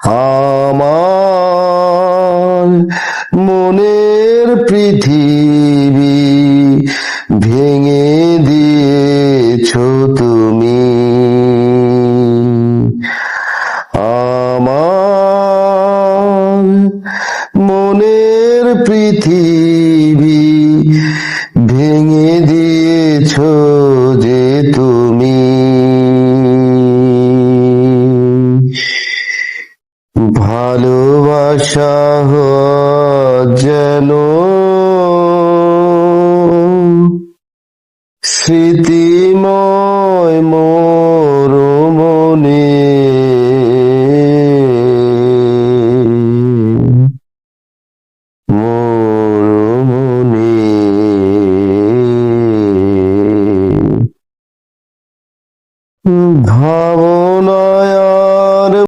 আমার মনের পৃথিবী ভেঙে দিয়েছো তুমি। আমার মনের পৃথিবী ভেঙে দিয়েছো যে তুমি। ভালোবাসা